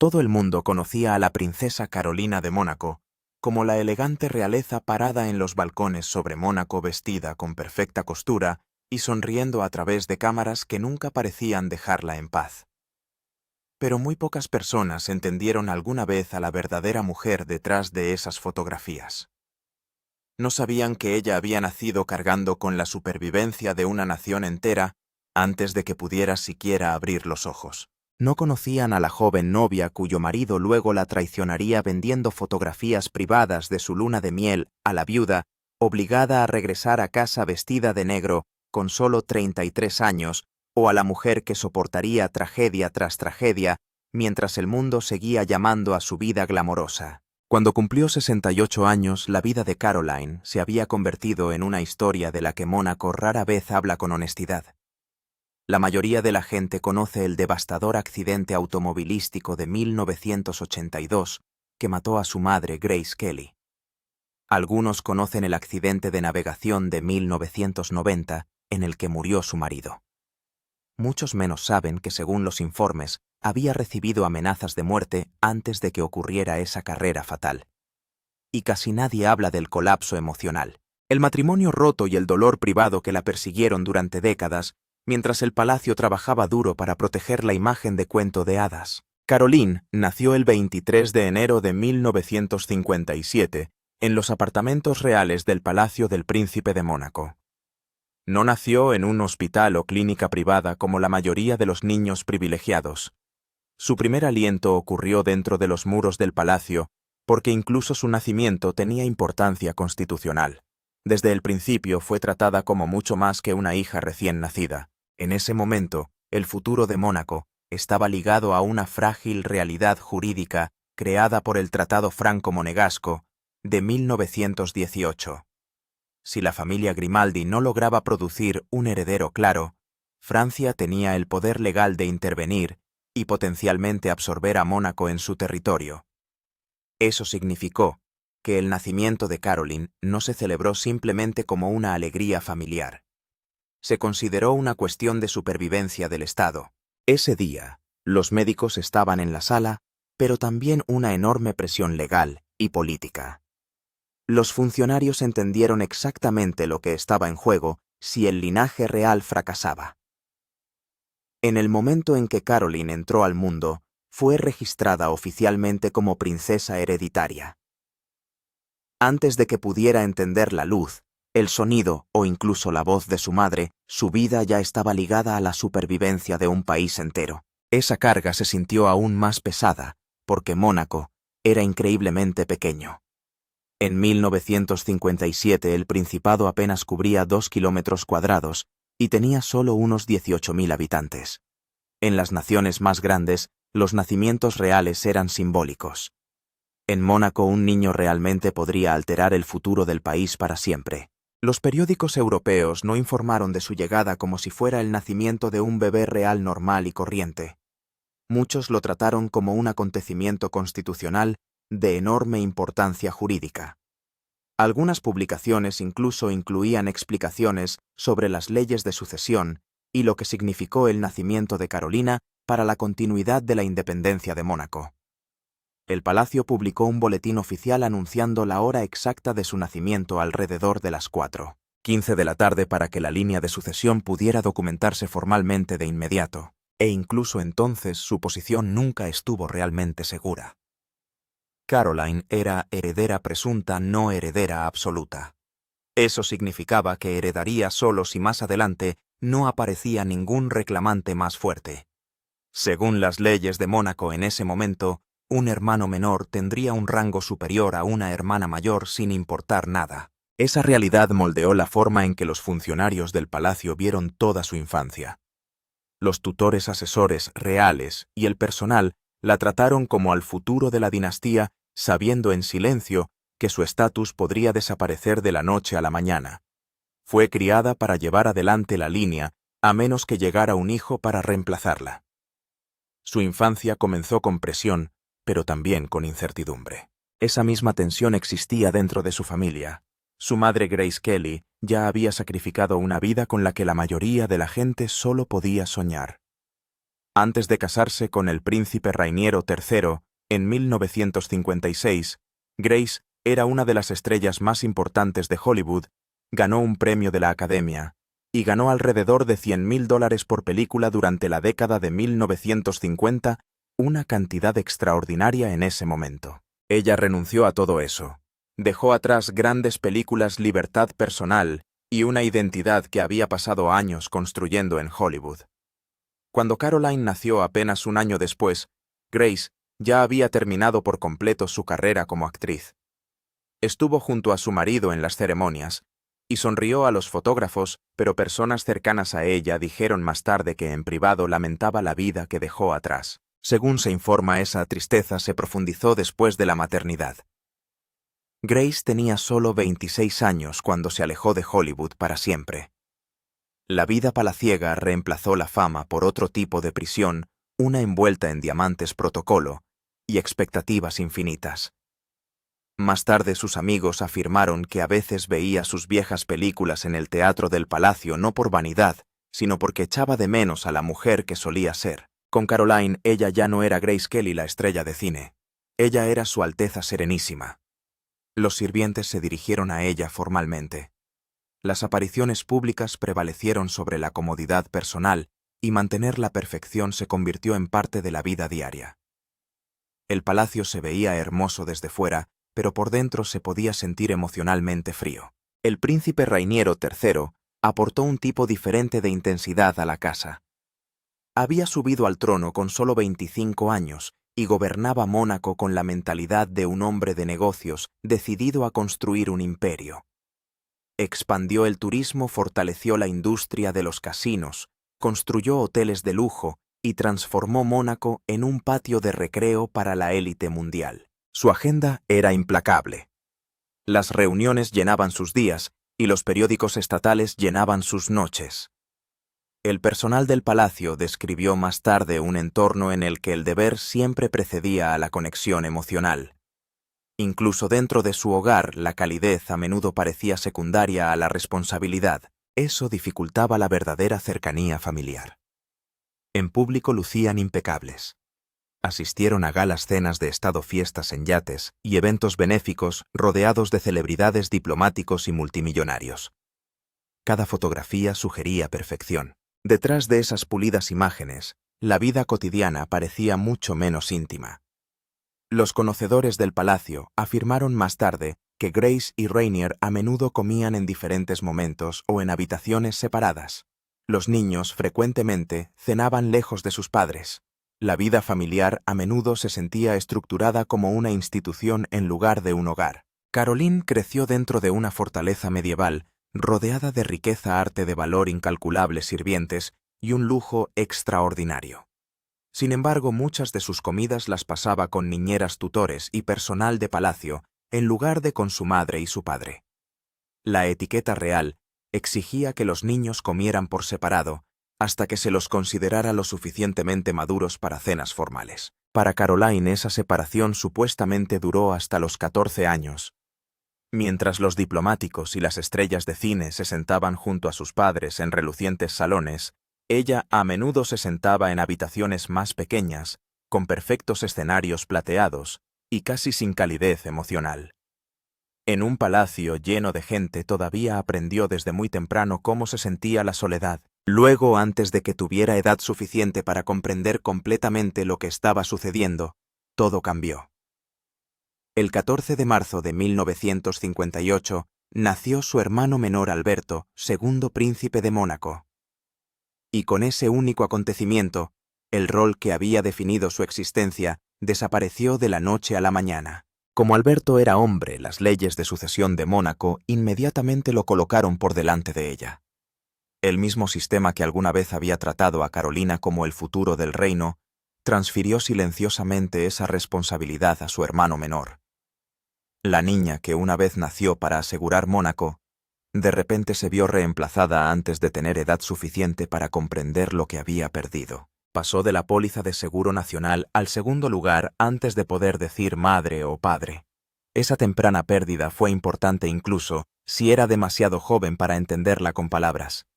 Todo el mundo conocía a la princesa Carolina de Mónaco como la elegante realeza parada en los balcones sobre Mónaco vestida con perfecta costura y sonriendo a través de cámaras que nunca parecían dejarla en paz. Pero muy pocas personas entendieron alguna vez a la verdadera mujer detrás de esas fotografías. No sabían que ella había nacido cargando con la supervivencia de una nación entera antes de que pudiera siquiera abrir los ojos. No conocían a la joven novia cuyo marido luego la traicionaría vendiendo fotografías privadas de su luna de miel a la viuda, obligada a regresar a casa vestida de negro con solo 33 años, o a la mujer que soportaría tragedia tras tragedia mientras el mundo seguía llamando a su vida glamorosa. Cuando cumplió 68 años, la vida de Caroline se había convertido en una historia de la que Mónaco rara vez habla con honestidad. La mayoría de la gente conoce el devastador accidente automovilístico de 1982 que mató a su madre, Grace Kelly. Algunos conocen el accidente de navegación de 1990 en el que murió su marido. Muchos menos saben que, según los informes, había recibido amenazas de muerte antes de que ocurriera esa carrera fatal. Y casi nadie habla del colapso emocional, el matrimonio roto y el dolor privado que la persiguieron durante décadas, mientras el palacio trabajaba duro para proteger la imagen de cuento de hadas. Caroline nació el 23 de enero de 1957 en los apartamentos reales del Palacio del Príncipe de Mónaco. No nació en un hospital o clínica privada como la mayoría de los niños privilegiados. Su primer aliento ocurrió dentro de los muros del palacio, porque incluso su nacimiento tenía importancia constitucional. Desde el principio fue tratada como mucho más que una hija recién nacida. En ese momento, el futuro de Mónaco estaba ligado a una frágil realidad jurídica creada por el Tratado Franco-Monegasco de 1918. Si la familia Grimaldi no lograba producir un heredero claro, Francia tenía el poder legal de intervenir y potencialmente absorber a Mónaco en su territorio. Eso significó que el nacimiento de Caroline no se celebró simplemente como una alegría familiar. Se consideró una cuestión de supervivencia del Estado. Ese día, los médicos estaban en la sala, pero también una enorme presión legal y política. Los funcionarios entendieron exactamente lo que estaba en juego si el linaje real fracasaba. En el momento en que Caroline entró al mundo, fue registrada oficialmente como princesa hereditaria. Antes de que pudiera entender la luz, el sonido o incluso la voz de su madre, su vida ya estaba ligada a la supervivencia de un país entero. Esa carga se sintió aún más pesada, porque Mónaco era increíblemente pequeño. En 1957 el Principado apenas cubría 2 kilómetros cuadrados y tenía solo unos 18.000 habitantes. En las naciones más grandes, los nacimientos reales eran simbólicos. En Mónaco un niño realmente podría alterar el futuro del país para siempre. Los periódicos europeos no informaron de su llegada como si fuera el nacimiento de un bebé real normal y corriente. Muchos lo trataron como un acontecimiento constitucional de enorme importancia jurídica. Algunas publicaciones incluso incluían explicaciones sobre las leyes de sucesión y lo que significó el nacimiento de Carolina para la continuidad de la independencia de Mónaco. El palacio publicó un boletín oficial anunciando la hora exacta de su nacimiento alrededor de las 4:15 de la tarde para que la línea de sucesión pudiera documentarse formalmente de inmediato, e incluso entonces su posición nunca estuvo realmente segura. Caroline era heredera presunta, no heredera absoluta. Eso significaba que heredaría solo si más adelante no aparecía ningún reclamante más fuerte. Según las leyes de Mónaco en ese momento, un hermano menor tendría un rango superior a una hermana mayor sin importar nada. Esa realidad moldeó la forma en que los funcionarios del palacio vieron toda su infancia. Los tutores asesores reales y el personal la trataron como al futuro de la dinastía, sabiendo en silencio que su estatus podría desaparecer de la noche a la mañana. Fue criada para llevar adelante la línea, a menos que llegara un hijo para reemplazarla. Su infancia comenzó con presión, pero también con incertidumbre. Esa misma tensión existía dentro de su familia. Su madre Grace Kelly ya había sacrificado una vida con la que la mayoría de la gente solo podía soñar. Antes de casarse con el príncipe Rainiero III en 1956, Grace era una de las estrellas más importantes de Hollywood, ganó un premio de la Academia y ganó alrededor de $100.000 por película durante la década de 1950, una cantidad extraordinaria en ese momento. Ella renunció a todo eso. Dejó atrás grandes películas, libertad personal y una identidad que había pasado años construyendo en Hollywood. Cuando Caroline nació apenas un año después, Grace ya había terminado por completo su carrera como actriz. Estuvo junto a su marido en las ceremonias y sonrió a los fotógrafos, pero personas cercanas a ella dijeron más tarde que en privado lamentaba la vida que dejó atrás. Según se informa, esa tristeza se profundizó después de la maternidad. Grace tenía solo 26 años cuando se alejó de Hollywood para siempre. La vida palaciega reemplazó la fama por otro tipo de prisión, una envuelta en diamantes protocolo y expectativas infinitas. Más tarde sus amigos afirmaron que a veces veía sus viejas películas en el Teatro del Palacio no por vanidad, sino porque echaba de menos a la mujer que solía ser. Con Caroline, ella ya no era Grace Kelly, la estrella de cine. Ella era Su Alteza Serenísima. Los sirvientes se dirigieron a ella formalmente. Las apariciones públicas prevalecieron sobre la comodidad personal y mantener la perfección se convirtió en parte de la vida diaria. El palacio se veía hermoso desde fuera, pero por dentro se podía sentir emocionalmente frío. El príncipe Rainiero III aportó un tipo diferente de intensidad a la casa. Había subido al trono con solo 25 años y gobernaba Mónaco con la mentalidad de un hombre de negocios decidido a construir un imperio. Expandió el turismo, fortaleció la industria de los casinos, construyó hoteles de lujo y transformó Mónaco en un patio de recreo para la élite mundial. Su agenda era implacable. Las reuniones llenaban sus días y los periódicos estatales llenaban sus noches. El personal del palacio describió más tarde un entorno en el que el deber siempre precedía a la conexión emocional. Incluso dentro de su hogar, la calidez a menudo parecía secundaria a la responsabilidad. Eso dificultaba la verdadera cercanía familiar. En público lucían impecables. Asistieron a galas, cenas de estado, fiestas en yates y eventos benéficos rodeados de celebridades, diplomáticos y multimillonarios. Cada fotografía sugería perfección. Detrás de esas pulidas imágenes, la vida cotidiana parecía mucho menos íntima. Los conocedores del palacio afirmaron más tarde que Grace y Rainier a menudo comían en diferentes momentos o en habitaciones separadas. Los niños frecuentemente cenaban lejos de sus padres. La vida familiar a menudo se sentía estructurada como una institución en lugar de un hogar. Caroline creció dentro de una fortaleza medieval, rodeada de riqueza, arte de valor, incalculables sirvientes y un lujo extraordinario. Sin embargo, muchas de sus comidas las pasaba con niñeras, tutores y personal de palacio, en lugar de con su madre y su padre. La etiqueta real exigía que los niños comieran por separado, hasta que se los considerara lo suficientemente maduros para cenas formales. Para Caroline, esa separación supuestamente duró hasta los 14 años. Mientras los diplomáticos y las estrellas de cine se sentaban junto a sus padres en relucientes salones, ella a menudo se sentaba en habitaciones más pequeñas, con perfectos escenarios plateados y casi sin calidez emocional. En un palacio lleno de gente todavía aprendió desde muy temprano cómo se sentía la soledad. Luego, antes de que tuviera edad suficiente para comprender completamente lo que estaba sucediendo, todo cambió. El 14 de marzo de 1958 nació su hermano menor Alberto, segundo príncipe de Mónaco. Y con ese único acontecimiento, el rol que había definido su existencia desapareció de la noche a la mañana. Como Alberto era hombre, las leyes de sucesión de Mónaco inmediatamente lo colocaron por delante de ella. El mismo sistema que alguna vez había tratado a Carolina como el futuro del reino, transfirió silenciosamente esa responsabilidad a su hermano menor. La niña que una vez nació para asegurar Mónaco, de repente se vio reemplazada antes de tener edad suficiente para comprender lo que había perdido. Pasó de la póliza de seguro nacional al segundo lugar antes de poder decir madre o padre. Esa temprana pérdida fue importante incluso si era demasiado joven para entenderla con palabras.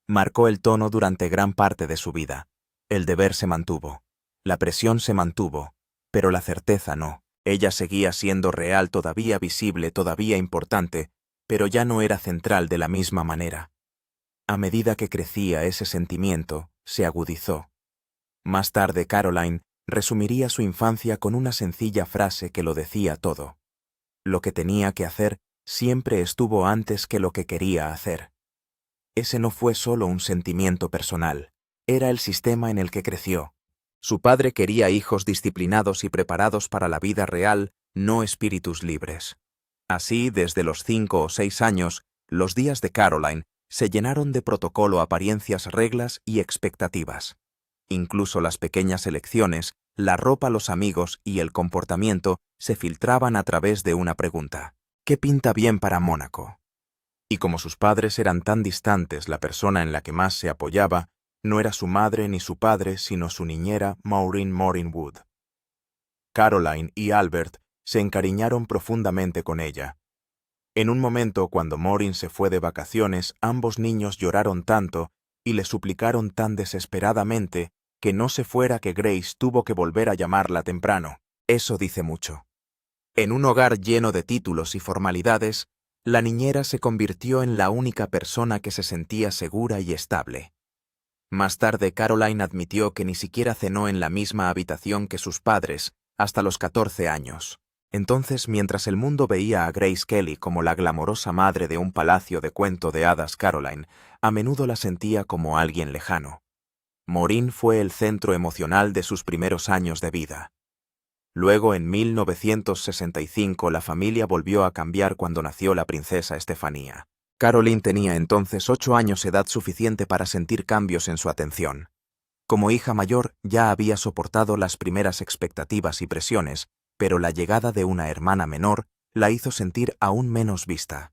Marcó el tono durante gran parte de su vida. El deber se mantuvo. La presión se mantuvo, pero la certeza no. Ella seguía siendo real, todavía visible, todavía importante, pero ya no era central de la misma manera. A medida que crecía ese sentimiento, se agudizó. Más tarde Caroline resumiría su infancia con una sencilla frase que lo decía todo. Lo que tenía que hacer siempre estuvo antes que lo que quería hacer. Ese no fue solo un sentimiento personal, era el sistema en el que creció. Su padre quería hijos disciplinados y preparados para la vida real, no espíritus libres. Así, desde los 5 o 6 años, los días de Caroline se llenaron de protocolo, apariencias, reglas y expectativas. Incluso las pequeñas elecciones, la ropa, los amigos y el comportamiento se filtraban a través de una pregunta. ¿Qué pinta bien para Mónaco? Y como sus padres eran tan distantes, la persona en la que más se apoyaba no era su madre ni su padre, sino su niñera Maureen Morinwood. Caroline y Albert se encariñaron profundamente con ella. En un momento, cuando Maureen se fue de vacaciones, ambos niños lloraron tanto y le suplicaron tan desesperadamente que no se fuera que Grace tuvo que volver a llamarla temprano. Eso dice mucho. En un hogar lleno de títulos y formalidades, la niñera se convirtió en la única persona que se sentía segura y estable. Más tarde, Caroline admitió que ni siquiera cenó en la misma habitación que sus padres hasta los 14 años. Entonces, mientras el mundo veía a Grace Kelly como la glamorosa madre de un palacio de cuento de hadas, Caroline a menudo la sentía como alguien lejano. Maureen fue el centro emocional de sus primeros años de vida. Luego, en 1965, la familia volvió a cambiar cuando nació la princesa Estefanía. Caroline tenía entonces 8 años, edad suficiente para sentir cambios en su atención. Como hija mayor, ya había soportado las primeras expectativas y presiones, pero la llegada de una hermana menor la hizo sentir aún menos vista.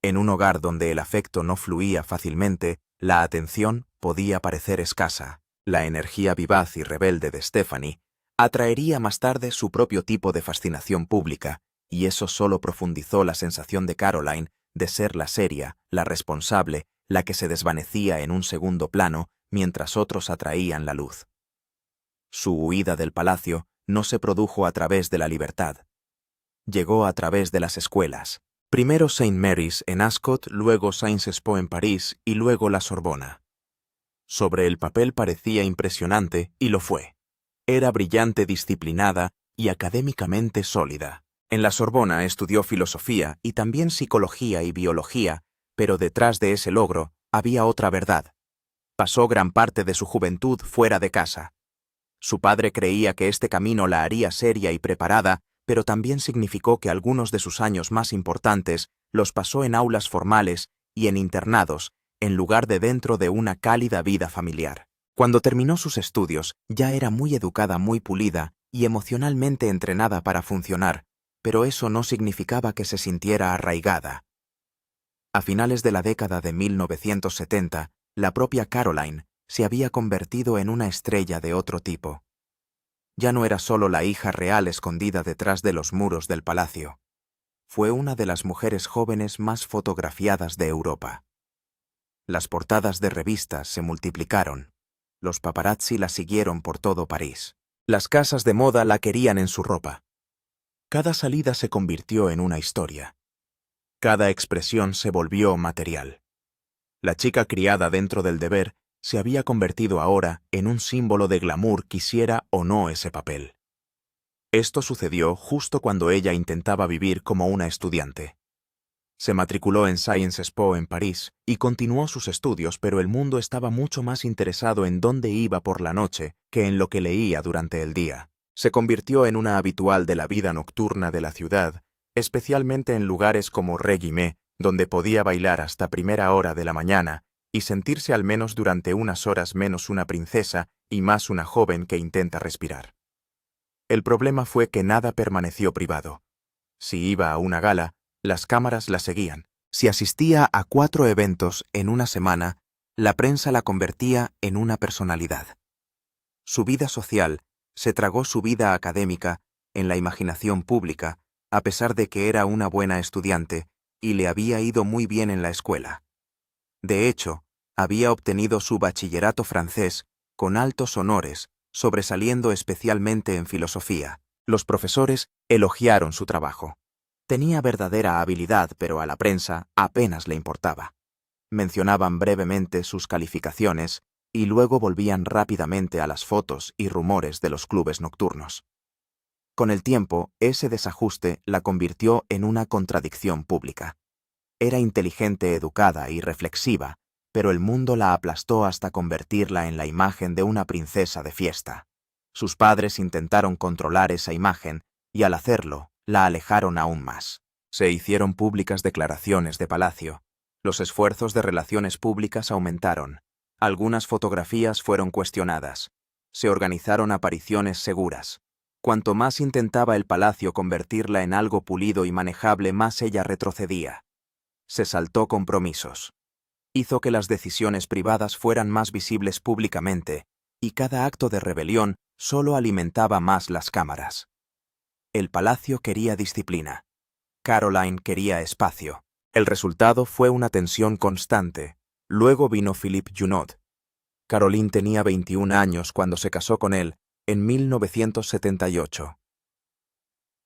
En un hogar donde el afecto no fluía fácilmente, la atención podía parecer escasa. La energía vivaz y rebelde de Stephanie atraería más tarde su propio tipo de fascinación pública, y eso solo profundizó la sensación de Caroline de ser la seria, la responsable, la que se desvanecía en un segundo plano mientras otros atraían la luz. Su huida del palacio no se produjo a través de la libertad. Llegó a través de las escuelas. Primero St. Mary's en Ascot, luego Sciences Po en París y luego la Sorbona. Sobre el papel parecía impresionante, y lo fue. Era brillante, disciplinada y académicamente sólida. En la Sorbona estudió filosofía y también psicología y biología, pero detrás de ese logro había otra verdad. Pasó gran parte de su juventud fuera de casa. Su padre creía que este camino la haría seria y preparada, pero también significó que algunos de sus años más importantes los pasó en aulas formales y en internados, en lugar de dentro de una cálida vida familiar. Cuando terminó sus estudios, ya era muy educada, muy pulida y emocionalmente entrenada para funcionar, pero eso no significaba que se sintiera arraigada. A finales de la década de 1970, la propia Caroline se había convertido en una estrella de otro tipo. Ya no era solo la hija real escondida detrás de los muros del palacio. Fue una de las mujeres jóvenes más fotografiadas de Europa. Las portadas de revistas se multiplicaron. Los paparazzi la siguieron por todo París. Las casas de moda la querían en su ropa. Cada salida se convirtió en una historia. Cada expresión se volvió material. La chica criada dentro del deber se había convertido ahora en un símbolo de glamour, quisiera o no ese papel. Esto sucedió justo cuando ella intentaba vivir como una estudiante. Se matriculó en Sciences Po en París y continuó sus estudios, pero el mundo estaba mucho más interesado en dónde iba por la noche que en lo que leía durante el día. Se convirtió en una habitual de la vida nocturna de la ciudad, especialmente en lugares como Regime, donde podía bailar hasta primera hora de la mañana y sentirse al menos durante unas horas menos una princesa y más una joven que intenta respirar. El problema fue que nada permaneció privado. Si iba a una gala, las cámaras la seguían. Si asistía a 4 eventos en una semana, la prensa la convertía en una personalidad. Su vida social se tragó su vida académica en la imaginación pública, a pesar de que era una buena estudiante y le había ido muy bien en la escuela. De hecho, había obtenido su bachillerato francés con altos honores, sobresaliendo especialmente en filosofía. Los profesores elogiaron su trabajo. Tenía verdadera habilidad, pero a la prensa apenas le importaba. Mencionaban brevemente sus calificaciones y luego volvían rápidamente a las fotos y rumores de los clubes nocturnos. Con el tiempo, ese desajuste la convirtió en una contradicción pública. Era inteligente, educada y reflexiva, pero el mundo la aplastó hasta convertirla en la imagen de una princesa de fiesta. Sus padres intentaron controlar esa imagen y al hacerlo, la alejaron aún más. Se hicieron públicas declaraciones de palacio. Los esfuerzos de relaciones públicas aumentaron. Algunas fotografías fueron cuestionadas. Se organizaron apariciones seguras. Cuanto más intentaba el palacio convertirla en algo pulido y manejable, más ella retrocedía. Se saltó compromisos. Hizo que las decisiones privadas fueran más visibles públicamente, y cada acto de rebelión solo alimentaba más las cámaras. El palacio quería disciplina. Caroline quería espacio. El resultado fue una tensión constante. Luego vino Philippe Junot. Caroline tenía 21 años cuando se casó con él, en 1978.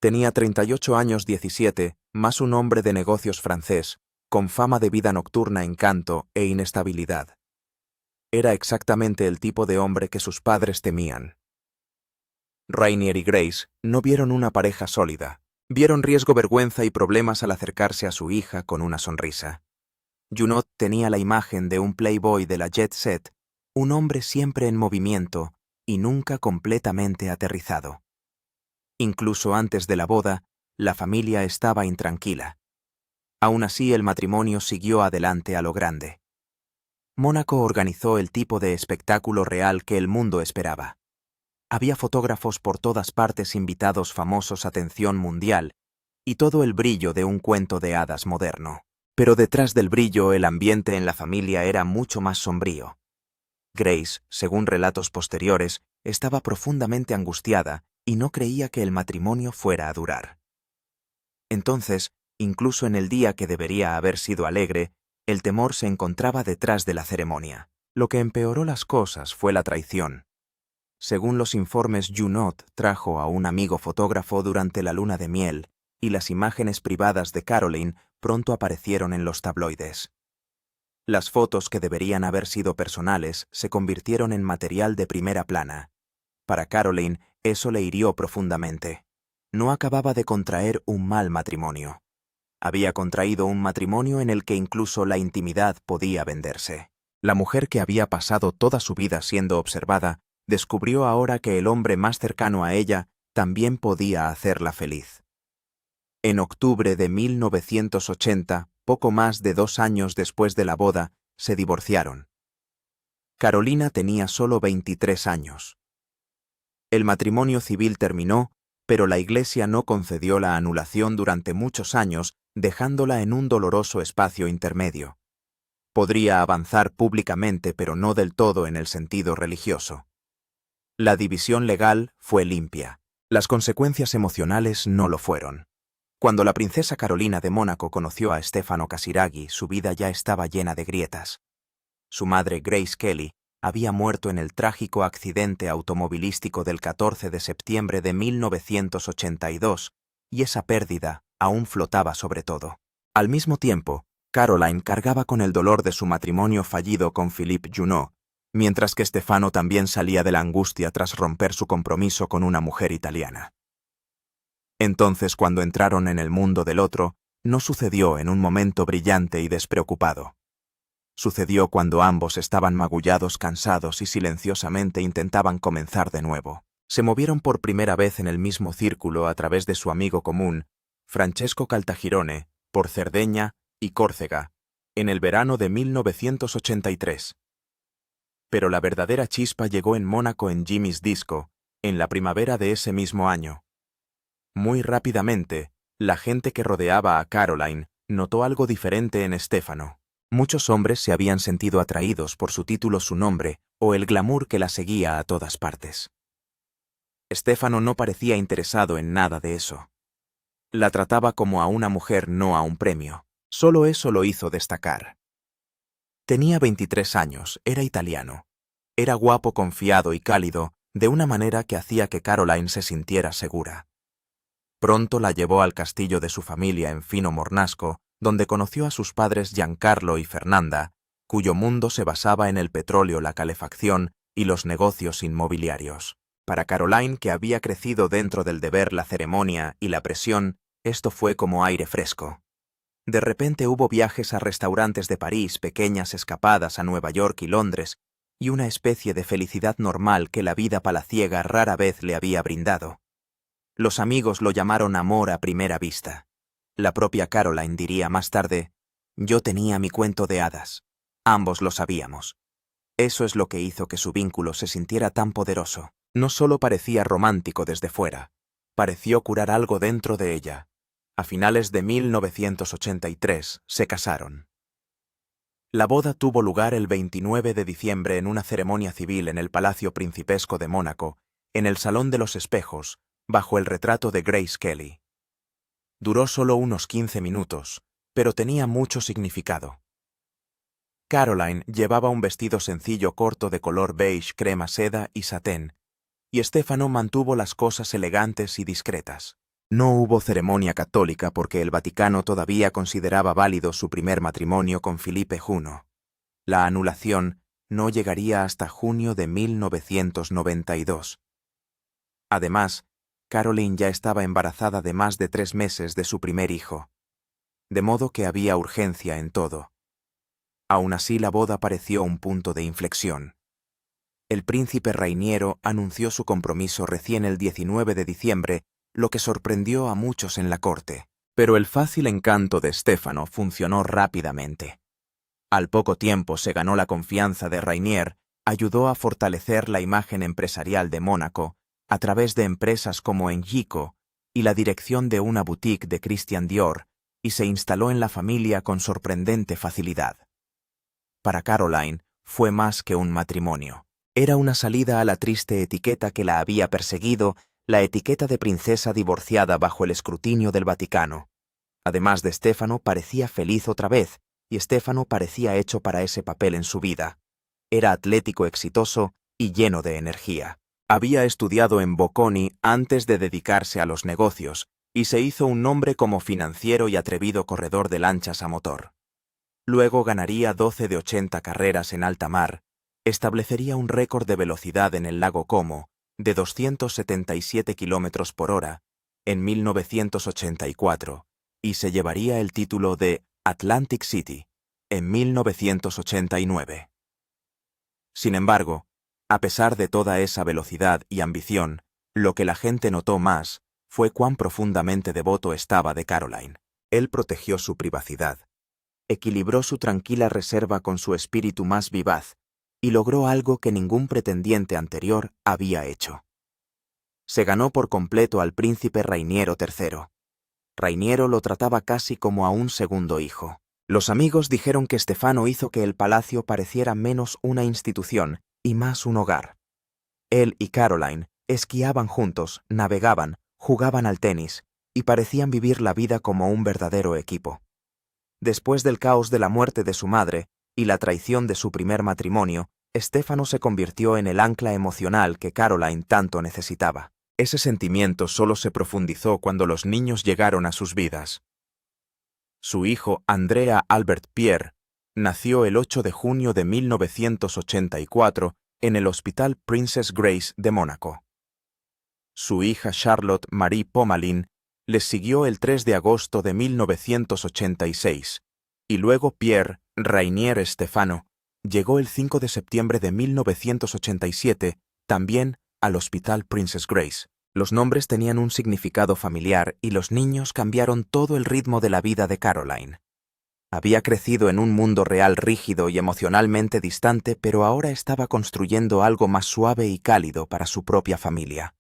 Tenía 38 años 17, más un hombre de negocios francés, con fama de vida nocturna, encanto e inestabilidad. Era exactamente el tipo de hombre que sus padres temían. Rainier y Grace no vieron una pareja sólida. Vieron riesgo, vergüenza y problemas al acercarse a su hija con una sonrisa. Junot tenía la imagen de un playboy de la jet set, un hombre siempre en movimiento y nunca completamente aterrizado. Incluso antes de la boda, la familia estaba intranquila. Aún así, el matrimonio siguió adelante a lo grande. Mónaco organizó el tipo de espectáculo real que el mundo esperaba. Había fotógrafos por todas partes, invitados famosos, atención mundial, y todo el brillo de un cuento de hadas moderno. Pero detrás del brillo, el ambiente en la familia era mucho más sombrío. Grace, según relatos posteriores, estaba profundamente angustiada y no creía que el matrimonio fuera a durar. Entonces, incluso en el día que debería haber sido alegre, el temor se encontraba detrás de la ceremonia. Lo que empeoró las cosas fue la traición. Según los informes, Junot trajo a un amigo fotógrafo durante la luna de miel, y las imágenes privadas de Caroline pronto aparecieron en los tabloides. Las fotos que deberían haber sido personales se convirtieron en material de primera plana. Para Caroline, eso le hirió profundamente. No acababa de contraer un mal matrimonio. Había contraído un matrimonio en el que incluso la intimidad podía venderse. La mujer que había pasado toda su vida siendo observada, descubrió ahora que el hombre más cercano a ella también podía hacerla feliz. En octubre de 1980, poco más de 2 años después de la boda, se divorciaron. Carolina tenía solo 23 años. El matrimonio civil terminó, pero la Iglesia no concedió la anulación durante muchos años, dejándola en un doloroso espacio intermedio. Podría avanzar públicamente, pero no del todo en el sentido religioso. La división legal fue limpia. Las consecuencias emocionales no lo fueron. Cuando la princesa Carolina de Mónaco conoció a Stefano Casiraghi, su vida ya estaba llena de grietas. Su madre, Grace Kelly, había muerto en el trágico accidente automovilístico del 14 de septiembre de 1982, y esa pérdida aún flotaba sobre todo. Al mismo tiempo, Caroline cargaba con el dolor de su matrimonio fallido con Philippe Junot, mientras que Stefano también salía de la angustia tras romper su compromiso con una mujer italiana. Entonces, cuando entraron en el mundo del otro, no sucedió en un momento brillante y despreocupado. Sucedió cuando ambos estaban magullados, cansados y silenciosamente intentaban comenzar de nuevo. Se movieron por primera vez en el mismo círculo a través de su amigo común, Francesco Caltagirone, por Cerdeña y Córcega, en el verano de 1983. Pero la verdadera chispa llegó en Mónaco, en Jimmy's Disco, en la primavera de ese mismo año. Muy rápidamente, la gente que rodeaba a Caroline notó algo diferente en Stefano. Muchos hombres se habían sentido atraídos por su título, su nombre o el glamour que la seguía a todas partes. Stefano no parecía interesado en nada de eso. La trataba como a una mujer, no a un premio. Solo eso lo hizo destacar. Tenía 23 años, era italiano. Era guapo, confiado y cálido, de una manera que hacía que Caroline se sintiera segura. Pronto la llevó al castillo de su familia en Fino Mornasco, donde conoció a sus padres Giancarlo y Fernanda, cuyo mundo se basaba en el petróleo, la calefacción y los negocios inmobiliarios. Para Caroline, que había crecido dentro del deber, la ceremonia y la presión, esto fue como aire fresco. De repente hubo viajes a restaurantes de París, pequeñas escapadas a Nueva York y Londres, y una especie de felicidad normal que la vida palaciega rara vez le había brindado. Los amigos lo llamaron amor a primera vista. La propia Caroline diría más tarde: yo tenía mi cuento de hadas. Ambos lo sabíamos. Eso es lo que hizo que su vínculo se sintiera tan poderoso. No solo parecía romántico desde fuera, pareció curar algo dentro de ella. A finales de 1983 se casaron. La boda tuvo lugar el 29 de diciembre en una ceremonia civil en el Palacio Principesco de Mónaco, en el Salón de los Espejos, bajo el retrato de Grace Kelly. Duró solo unos 15 minutos, pero tenía mucho significado. Caroline llevaba un vestido sencillo corto de color beige, crema seda y satén, y Stefano mantuvo las cosas elegantes y discretas. No hubo ceremonia católica porque el Vaticano todavía consideraba válido su primer matrimonio con Felipe I. La anulación no llegaría hasta junio de 1992. Además, Caroline ya estaba embarazada de más de 3 meses de su primer hijo, de modo que había urgencia en todo. Aún así, la boda pareció un punto de inflexión. El príncipe Rainiero anunció su compromiso recién el 19 de diciembre, lo que sorprendió a muchos en la corte. Pero el fácil encanto de Stefano funcionó rápidamente. Al poco tiempo se ganó la confianza de Rainier, ayudó a fortalecer la imagen empresarial de Mónaco a través de empresas como Engico y la dirección de una boutique de Christian Dior, y se instaló en la familia con sorprendente facilidad. Para Caroline fue más que un matrimonio. Era una salida a la triste etiqueta que la había perseguido, la etiqueta de princesa divorciada bajo el escrutinio del Vaticano. Además de Stefano, parecía feliz otra vez, y Stefano parecía hecho para ese papel en su vida. Era atlético, exitoso y lleno de energía. Había estudiado en Bocconi antes de dedicarse a los negocios, y se hizo un nombre como financiero y atrevido corredor de lanchas a motor. Luego ganaría 12 de 80 carreras en alta mar, establecería un récord de velocidad en el lago Como, de 277 km por hora, en 1984, y se llevaría el título de Atlantic City, en 1989. Sin embargo, a pesar de toda esa velocidad y ambición, lo que la gente notó más fue cuán profundamente devoto estaba de Caroline. Él protegió su privacidad, equilibró su tranquila reserva con su espíritu más vivaz, y logró algo que ningún pretendiente anterior había hecho. Se ganó por completo al príncipe Rainiero III. Rainiero lo trataba casi como a un segundo hijo. Los amigos dijeron que Stefano hizo que el palacio pareciera menos una institución y más un hogar. Él y Caroline esquiaban juntos, navegaban, jugaban al tenis y parecían vivir la vida como un verdadero equipo. Después del caos de la muerte de su madre y la traición de su primer matrimonio, Stefano se convirtió en el ancla emocional que Caroline tanto necesitaba. Ese sentimiento solo se profundizó cuando los niños llegaron a sus vidas. Su hijo, Andrea Albert Pierre, nació el 8 de junio de 1984 en el Hospital Princess Grace de Mónaco. Su hija Charlotte Marie Pomalin les siguió el 3 de agosto de 1986, y luego Pierre Rainier Stefano llegó el 5 de septiembre de 1987, también al Hospital Princess Grace. Los nombres tenían un significado familiar y los niños cambiaron todo el ritmo de la vida de Caroline. Había crecido en un mundo real rígido y emocionalmente distante, pero ahora estaba construyendo algo más suave y cálido para su propia familia.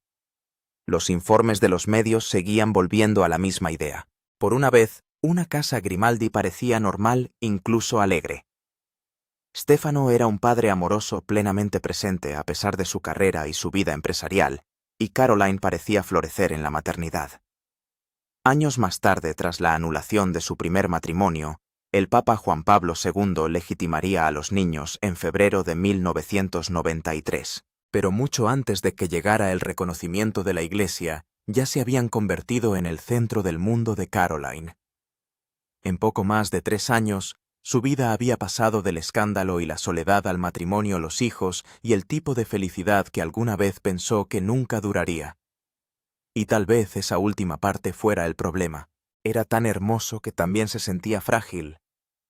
Los informes de los medios seguían volviendo a la misma idea. Por una vez, una casa Grimaldi parecía normal, incluso alegre. Stefano era un padre amoroso plenamente presente a pesar de su carrera y su vida empresarial, y Caroline parecía florecer en la maternidad. Años más tarde, tras la anulación de su primer matrimonio, El Papa Juan Pablo II legitimaría a los niños en febrero de 1993. Pero mucho antes de que llegara el reconocimiento de la Iglesia, ya se habían convertido en el centro del mundo de Caroline. En poco más de 3 años, su vida había pasado del escándalo y la soledad al matrimonio, los hijos y el tipo de felicidad que alguna vez pensó que nunca duraría. Y tal vez esa última parte fuera el problema. Era tan hermoso que también se sentía frágil.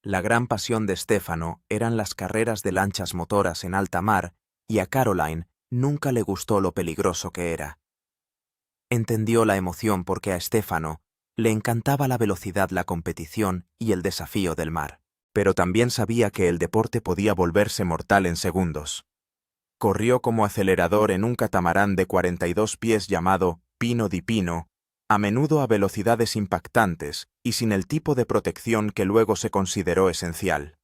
La gran pasión de Stefano eran las carreras de lanchas motoras en alta mar, y a Caroline nunca le gustó lo peligroso que era. Entendió la emoción porque a Stefano le encantaba la velocidad, la competición y el desafío del mar. Pero también sabía que el deporte podía volverse mortal en segundos. Corrió como acelerador en un catamarán de 42 pies llamado Pino di Pino, a menudo a velocidades impactantes y sin el tipo de protección que luego se consideró esencial.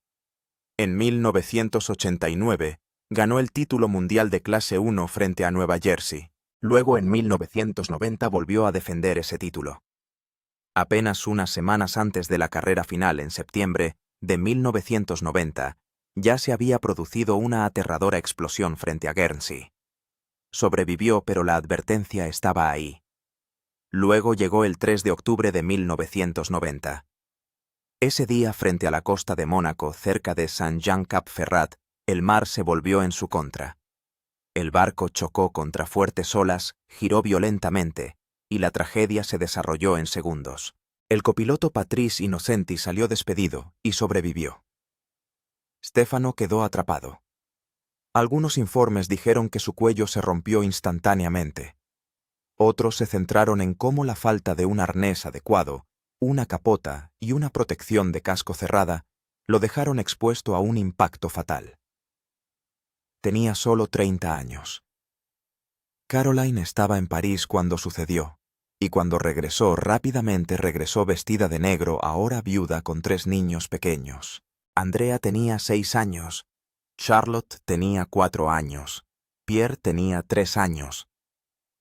En 1989, ganó el título mundial de clase 1 frente a Nueva Jersey. Luego en 1990 volvió a defender ese título. Apenas unas semanas antes de la carrera final en septiembre de 1990, ya se había producido una aterradora explosión frente a Guernsey. Sobrevivió, pero la advertencia estaba ahí. Luego llegó el 3 de octubre de 1990. Ese día, frente a la costa de Mónaco, cerca de Saint-Jean-Cap-Ferrat, el mar se volvió en su contra. El barco chocó contra fuertes olas, giró violentamente, y la tragedia se desarrolló en segundos. El copiloto Patrice Innocenti salió despedido y sobrevivió. Stefano quedó atrapado. Algunos informes dijeron que su cuello se rompió instantáneamente. Otros se centraron en cómo la falta de un arnés adecuado, una capota y una protección de casco cerrada lo dejaron expuesto a un impacto fatal. Tenía solo 30 años. Caroline estaba en París cuando sucedió, y cuando regresó rápidamente regresó vestida de negro, ahora viuda con 3 niños pequeños. Andrea tenía 6 años, Charlotte tenía 4 años, Pierre tenía 3 años.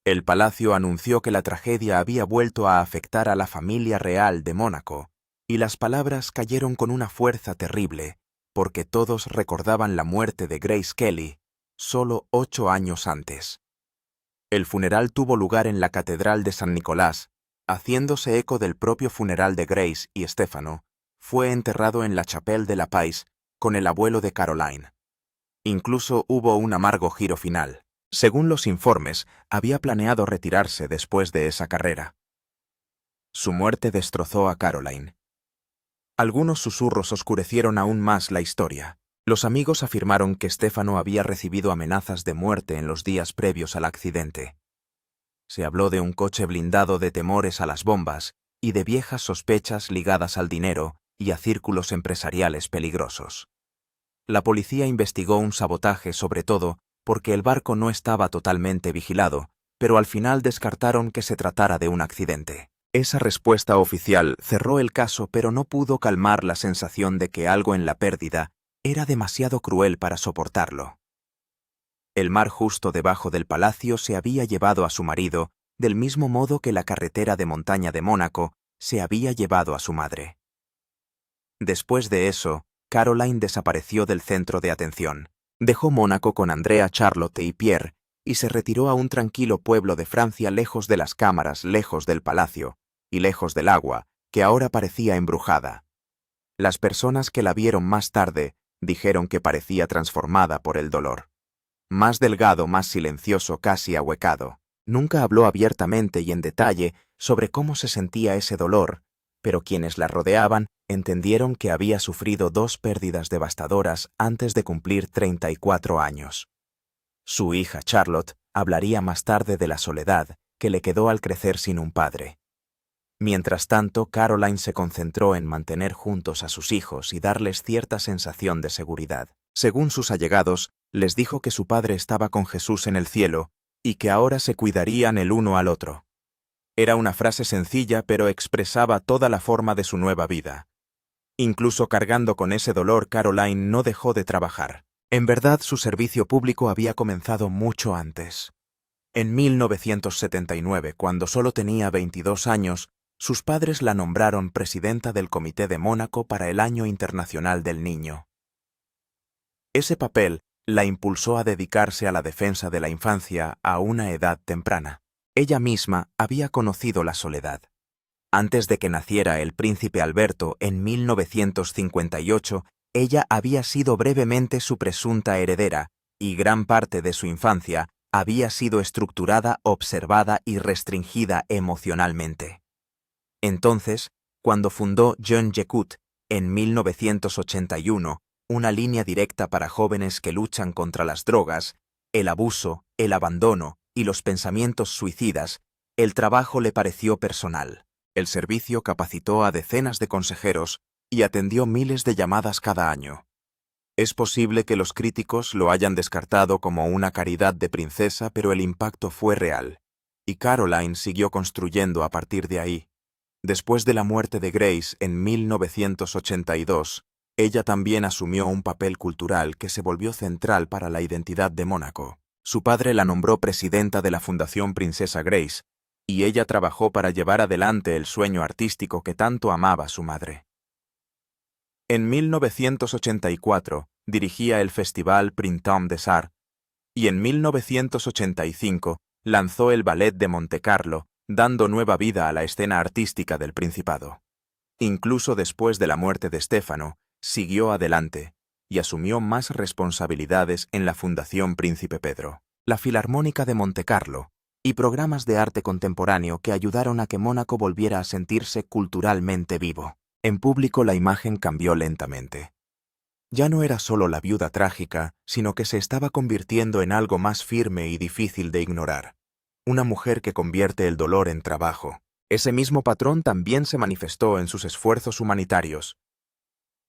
El palacio anunció que la tragedia había vuelto a afectar a la familia real de Mónaco, y las palabras cayeron con una fuerza terrible, porque todos recordaban la muerte de Grace Kelly, solo 8 años antes. El funeral tuvo lugar en la Catedral de San Nicolás, haciéndose eco del propio funeral de Grace, y Stefano fue enterrado en la Chapelle de la Paix con el abuelo de Caroline. Incluso hubo un amargo giro final. Según los informes, había planeado retirarse después de esa carrera. Su muerte destrozó a Caroline. Algunos susurros oscurecieron aún más la historia. Los amigos afirmaron que Stefano había recibido amenazas de muerte en los días previos al accidente. Se habló de un coche blindado, de temores a las bombas y de viejas sospechas ligadas al dinero y a círculos empresariales peligrosos. La policía investigó un sabotaje, sobre todo porque el barco no estaba totalmente vigilado, pero al final descartaron que se tratara de un accidente. Esa respuesta oficial cerró el caso, pero no pudo calmar la sensación de que algo en la pérdida era demasiado cruel para soportarlo. El mar justo debajo del palacio se había llevado a su marido, del mismo modo que la carretera de montaña de Mónaco se había llevado a su madre. Después de eso, Caroline desapareció del centro de atención. Dejó Mónaco con Andrea, Charlotte y Pierre y se retiró a un tranquilo pueblo de Francia, lejos de las cámaras, lejos del palacio y lejos del agua, que ahora parecía embrujada. Las personas que la vieron más tarde dijeron que parecía transformada por el dolor. Más delgado, más silencioso, casi ahuecado. Nunca habló abiertamente y en detalle sobre cómo se sentía ese dolor, pero quienes la rodeaban entendieron que había sufrido 2 pérdidas devastadoras antes de cumplir 34 años. Su hija Charlotte hablaría más tarde de la soledad que le quedó al crecer sin un padre. Mientras tanto, Caroline se concentró en mantener juntos a sus hijos y darles cierta sensación de seguridad. Según sus allegados, les dijo que su padre estaba con Jesús en el cielo y que ahora se cuidarían el uno al otro. Era una frase sencilla, pero expresaba toda la forma de su nueva vida. Incluso cargando con ese dolor, Caroline no dejó de trabajar. En verdad, su servicio público había comenzado mucho antes. En 1979, cuando solo tenía 22 años, Sus padres la nombraron presidenta del Comité de Mónaco para el Año Internacional del Niño. Ese papel la impulsó a dedicarse a la defensa de la infancia a una edad temprana. Ella misma había conocido la soledad. Antes de que naciera el príncipe Alberto en 1958, ella había sido brevemente su presunta heredera, y gran parte de su infancia había sido estructurada, observada y restringida emocionalmente. Entonces, cuando fundó Jeune J'écoute en 1981, una línea directa para jóvenes que luchan contra las drogas, el abuso, el abandono y los pensamientos suicidas, el trabajo le pareció personal. El servicio capacitó a decenas de consejeros y atendió miles de llamadas cada año. Es posible que los críticos lo hayan descartado como una caridad de princesa, pero el impacto fue real, y Caroline siguió construyendo a partir de ahí. Después de la muerte de Grace en 1982, ella también asumió un papel cultural que se volvió central para la identidad de Mónaco. Su padre la nombró presidenta de la Fundación Princesa Grace, y ella trabajó para llevar adelante el sueño artístico que tanto amaba su madre. En 1984 dirigía el festival Printemps des Arts, y en 1985 lanzó el Ballet de Montecarlo, dando nueva vida a la escena artística del Principado. Incluso después de la muerte de Stefano, siguió adelante y asumió más responsabilidades en la Fundación Príncipe Pedro, la Filarmónica de Montecarlo y programas de arte contemporáneo que ayudaron a que Mónaco volviera a sentirse culturalmente vivo. En público la imagen cambió lentamente. Ya no era solo la viuda trágica, sino que se estaba convirtiendo en algo más firme y difícil de ignorar. Una mujer que convierte el dolor en trabajo. Ese mismo patrón también se manifestó en sus esfuerzos humanitarios.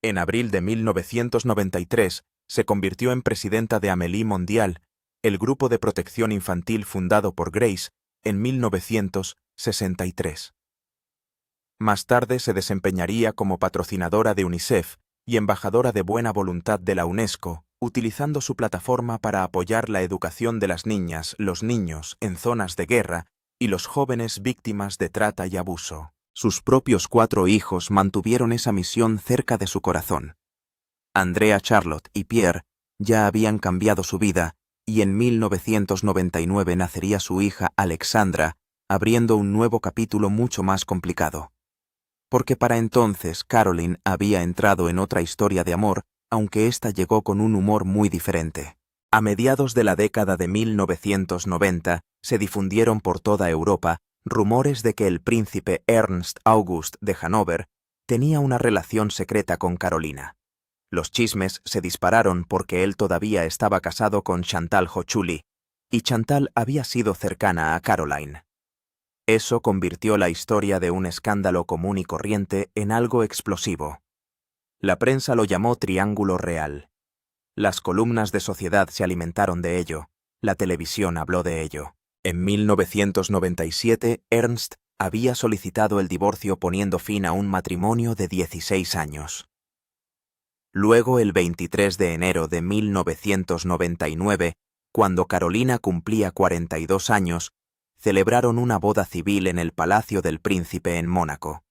En abril de 1993 se convirtió en presidenta de Amélie Mondial, el grupo de protección infantil fundado por Grace en 1963. Más tarde se desempeñaría como patrocinadora de UNICEF y embajadora de buena voluntad de la UNESCO, utilizando su plataforma para apoyar la educación de las niñas, los niños en zonas de guerra y los jóvenes víctimas de trata y abuso. Sus propios 4 hijos mantuvieron esa misión cerca de su corazón. Andrea, Charlotte y Pierre ya habían cambiado su vida, y en 1999 nacería su hija Alexandra, abriendo un nuevo capítulo mucho más complicado. Porque para entonces Caroline había entrado en otra historia de amor, aunque ésta llegó con un humor muy diferente. A mediados de la década de 1990 se difundieron por toda Europa rumores de que el príncipe Ernst August de Hannover tenía una relación secreta con Carolina. Los chismes se dispararon porque él todavía estaba casado con Chantal Hochuli, y Chantal había sido cercana a Caroline. Eso convirtió la historia de un escándalo común y corriente en algo explosivo. La prensa lo llamó Triángulo Real. Las columnas de Sociedad se alimentaron de ello, la televisión habló de ello. En 1997, Ernst había solicitado el divorcio poniendo fin a un matrimonio de 16 años. Luego, el 23 de enero de 1999, cuando Carolina cumplía 42 años, celebraron una boda civil en el Palacio del Príncipe en Mónaco.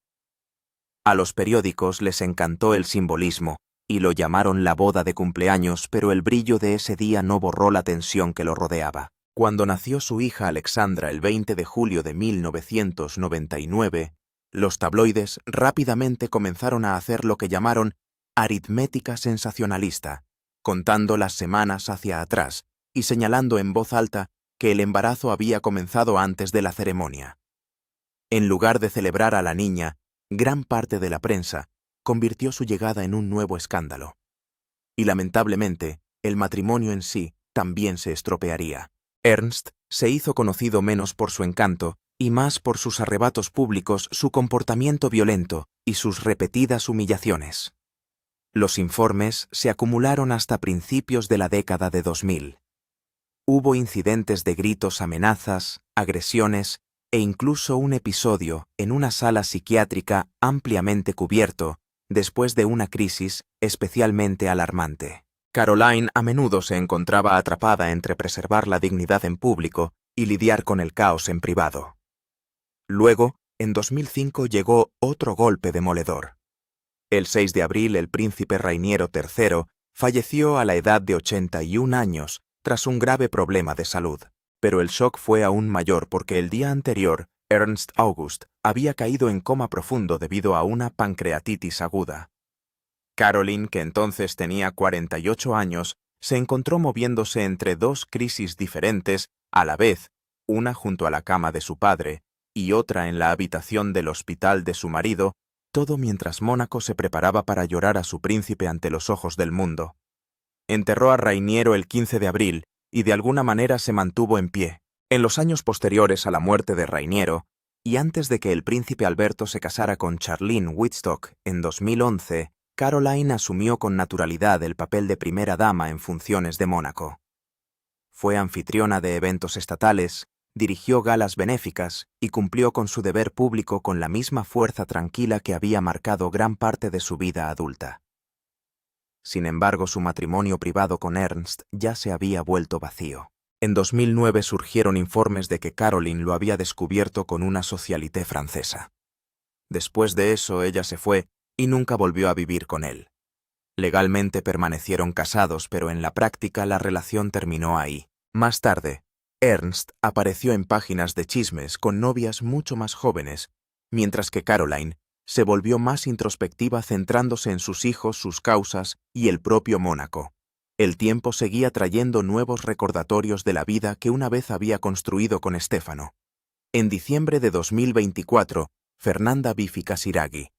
A los periódicos les encantó el simbolismo y lo llamaron la boda de cumpleaños, pero el brillo de ese día no borró la tensión que lo rodeaba. Cuando nació su hija Alexandra el 20 de julio de 1999, los tabloides rápidamente comenzaron a hacer lo que llamaron aritmética sensacionalista, contando las semanas hacia atrás y señalando en voz alta que el embarazo había comenzado antes de la ceremonia. En lugar de celebrar a la niña, gran parte de la prensa convirtió su llegada en un nuevo escándalo. Y lamentablemente, el matrimonio en sí también se estropearía. Ernst se hizo conocido menos por su encanto y más por sus arrebatos públicos, su comportamiento violento y sus repetidas humillaciones. Los informes se acumularon hasta principios de la década de 2000. Hubo incidentes de gritos, amenazas, agresiones e incluso un episodio en una sala psiquiátrica ampliamente cubierto después de una crisis especialmente alarmante. Caroline a menudo se encontraba atrapada entre preservar la dignidad en público y lidiar con el caos en privado. Luego, en 2005 llegó otro golpe demoledor. El 6 de abril, el príncipe Rainiero III falleció a la edad de 81 años tras un grave problema de salud. Pero el shock fue aún mayor porque el día anterior, Ernst August había caído en coma profundo debido a una pancreatitis aguda. Caroline, que entonces tenía 48 años, se encontró moviéndose entre dos crisis diferentes a la vez, una junto a la cama de su padre y otra en la habitación del hospital de su marido, todo mientras Mónaco se preparaba para llorar a su príncipe ante los ojos del mundo. Enterró a Rainiero el 15 de abril y de alguna manera se mantuvo en pie. En los años posteriores a la muerte de Rainiero, y antes de que el príncipe Alberto se casara con Charlene Wittstock en 2011, Caroline asumió con naturalidad el papel de primera dama en funciones de Mónaco. Fue anfitriona de eventos estatales, dirigió galas benéficas y cumplió con su deber público con la misma fuerza tranquila que había marcado gran parte de su vida adulta. Sin embargo, su matrimonio privado con Ernst ya se había vuelto vacío. En 2009 surgieron informes de que Caroline lo había descubierto con una socialité francesa. Después de eso, ella se fue y nunca volvió a vivir con él. Legalmente permanecieron casados, pero en la práctica la relación terminó ahí. Más tarde, Ernst apareció en páginas de chismes con novias mucho más jóvenes, mientras que Caroline se volvió más introspectiva centrándose en sus hijos, sus causas y el propio Mónaco. El tiempo seguía trayendo nuevos recordatorios de la vida que una vez había construido con Stefano. En diciembre de 2024, Fernanda Bifi Casiraghi,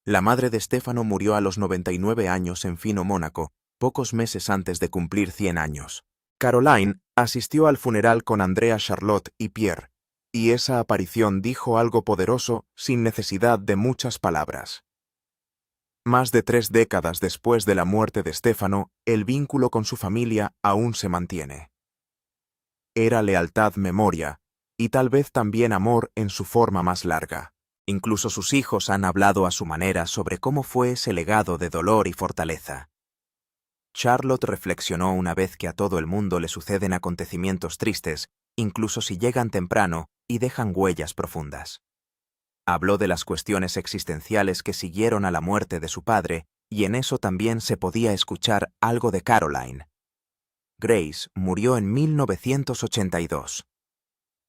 la madre de Stefano, murió a los 99 años en Fino, Mónaco, pocos meses antes de cumplir 100 años. Caroline asistió al funeral con Andrea, Charlotte y Pierre, y esa aparición dijo algo poderoso sin necesidad de muchas palabras. Más de 3 décadas después de la muerte de Stefano, el vínculo con su familia aún se mantiene. Era lealtad, memoria, y tal vez también amor en su forma más larga. Incluso sus hijos han hablado a su manera sobre cómo fue ese legado de dolor y fortaleza. Charlotte reflexionó una vez que a todo el mundo le suceden acontecimientos tristes, incluso si llegan temprano y dejan huellas profundas. Habló de las cuestiones existenciales que siguieron a la muerte de su padre, y en eso también se podía escuchar algo de Caroline. Grace murió en 1982.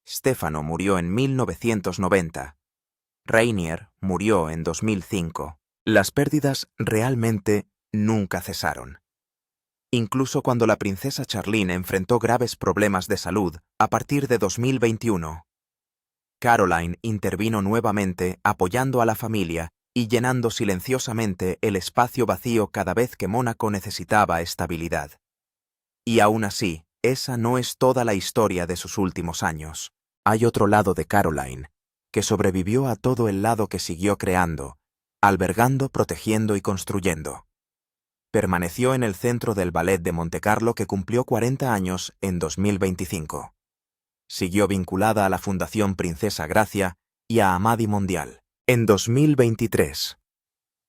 Stefano murió en 1990. Rainier murió en 2005. Las pérdidas realmente nunca cesaron. Incluso cuando la princesa Charlene enfrentó graves problemas de salud a partir de 2021. Caroline intervino nuevamente apoyando a la familia y llenando silenciosamente el espacio vacío cada vez que Mónaco necesitaba estabilidad. Y aún así, esa no es toda la historia de sus últimos años. Hay otro lado de Caroline, que sobrevivió a todo el lado que siguió creando, albergando, protegiendo y construyendo. Permaneció en el centro del Ballet de Montecarlo, que cumplió 40 años en 2025. Siguió vinculada a la Fundación Princesa Gracia y a Amadi Mondial. En 2023,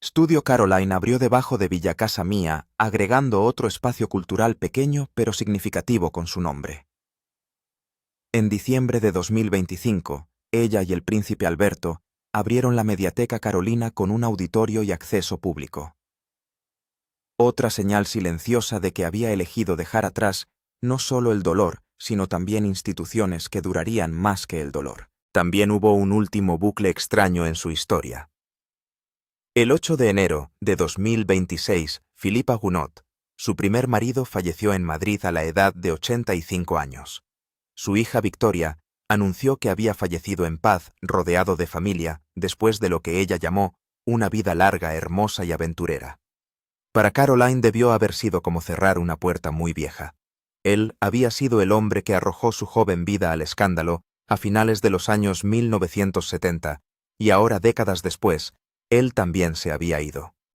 Studio Caroline abrió debajo de Villa Casa Mía, agregando otro espacio cultural pequeño pero significativo con su nombre. En diciembre de 2025, ella y el príncipe Alberto abrieron la Mediateca Carolina con un auditorio y acceso público. Otra señal silenciosa de que había elegido dejar atrás no solo el dolor, sino también instituciones que durarían más que el dolor. También hubo un último bucle extraño en su historia. El 8 de enero de 2026, Philippe Gounod, su primer marido, falleció en Madrid a la edad de 85 años. Su hija Victoria anunció que había fallecido en paz, rodeado de familia, después de lo que ella llamó una vida larga, hermosa y aventurera. Para Caroline debió haber sido como cerrar una puerta muy vieja. Él había sido el hombre que arrojó su joven vida al escándalo a finales de los años 1970, y ahora, décadas después, él también se había ido.